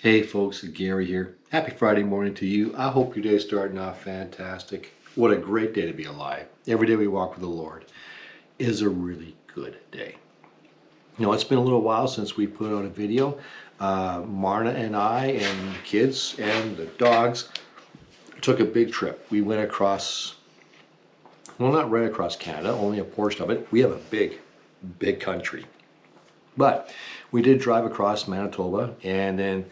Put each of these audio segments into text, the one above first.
Hey folks, Gary here. Happy Friday morning to you. I hope your day's starting off fantastic. What a great day to be alive. Every day we walk with the Lord is a really good day. You know, it's been a little while since we put out a video. Marna and I and the kids and the dogs took a big trip. We went across, well, not right across Canada, only a portion of it. We have a big country. But we did drive across Manitoba and then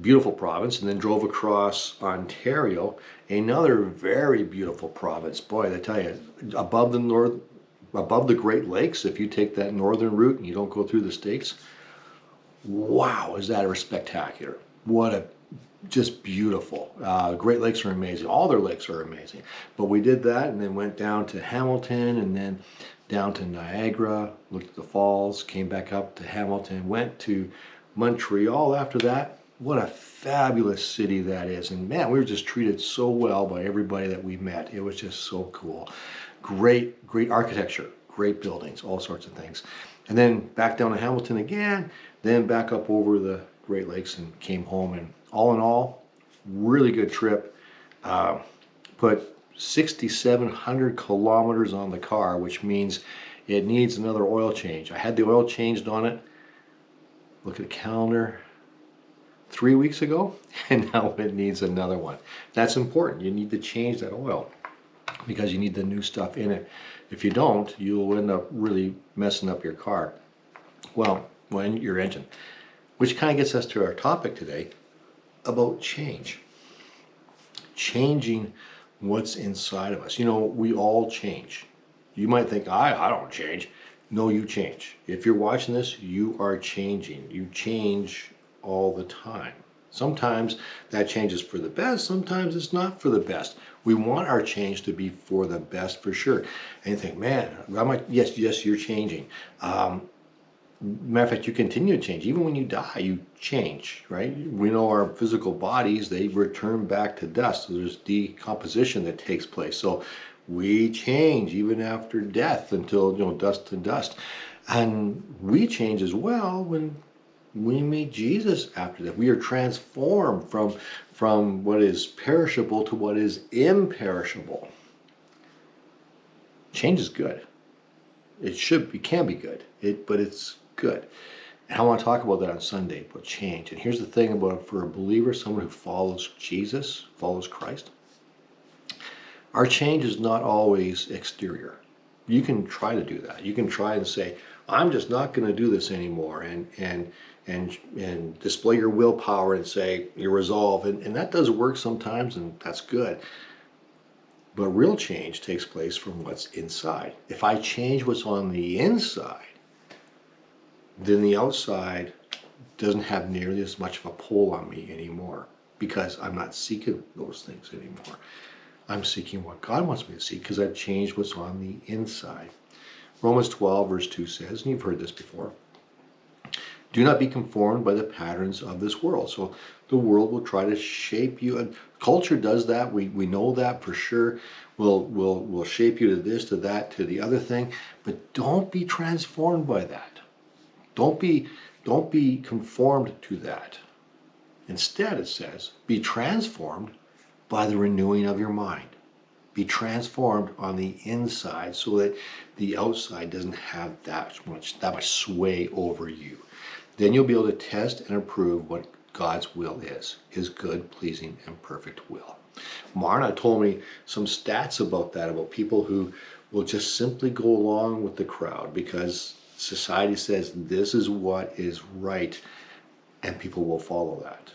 beautiful province, and then drove across Ontario, another very beautiful province. Boy, I tell you, above the Great Lakes, if you take that northern route and you don't go through the States, wow, is that spectacular. What a just beautiful. Great Lakes are amazing. All their lakes are amazing. But we did that and then went down to Hamilton and then down to Niagara, looked at the falls, came back up to Hamilton, went to Montreal after that. What a fabulous city that is. And man, we were just treated so well by everybody that we met. It was just so cool. Great architecture, great buildings, all sorts of things. And then back down to Hamilton again, then back up over the Great Lakes and came home. And all in all, really good trip. Put 6,700 kilometers on the car, which means it needs another oil change. I had the oil changed on it. Look at the calendar. 3 weeks ago, and now it needs another one. That's important. You need to change that oil because you need the new stuff in it. If you don't, you'll end up really messing up your car. Well, your engine. Which kind of gets us to our topic today about change. Changing what's inside of us. You know, we all change. You might think, I don't change. No, you change. If you're watching this, you are changing. You change all the time. Sometimes that change is for the best, sometimes it's not for the best. We want our change to be for the best for sure. And you think, man, yes, you're changing. Matter of fact, you continue to change. Even when you die, you change, right? We know our physical bodies, they return back to dust. So there's decomposition that takes place. So we change even after death until, dust to dust. And we change as well when we meet Jesus after that. We are transformed from what is perishable to what is imperishable. Change is good. It can be good, but it's good. And I want to talk about that on Sunday, about change. And here's the thing about for a believer, someone who follows Jesus, follows Christ, our change is not always exterior. You can try to do that. You can try and say, I'm just not going to do this anymore, and display your willpower and say your resolve, and that does work sometimes, and that's good. But real change takes place from what's inside. If I change what's on the inside, then the outside doesn't have nearly as much of a pull on me anymore, because I'm not seeking those things anymore. I'm seeking what God wants me to seek because I've changed what's on the inside. Romans 12 verse 2 says, and you've heard this before, do not be conformed by the patterns of this world. So the world will try to shape you, and culture does that. We know that for sure. We'll shape you to this, to that, to the other thing. But don't be transformed by that. Don't be conformed to that. Instead, it says, be transformed by the renewing of your mind. Be transformed on the inside so that the outside doesn't have that much sway over you. Then you'll be able to test and approve what God's will is, his good, pleasing, and perfect will. Marna told me some stats about that, about people who will just simply go along with the crowd because society says this is what is right, and people will follow that.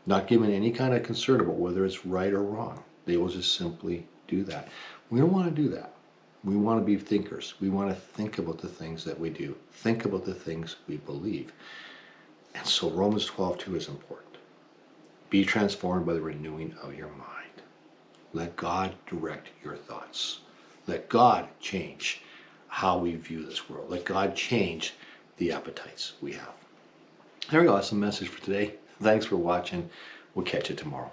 Not given any kind of concern about whether it's right or wrong. They will just simply do that. We don't want to do that. We want to be thinkers. We want to think about the things that we do. Think about the things we believe. And so Romans 12:2 is important. Be transformed by the renewing of your mind. Let God direct your thoughts. Let God change how we view this world. Let God change the appetites we have. There we go. That's the message for today. Thanks for watching. We'll catch you tomorrow.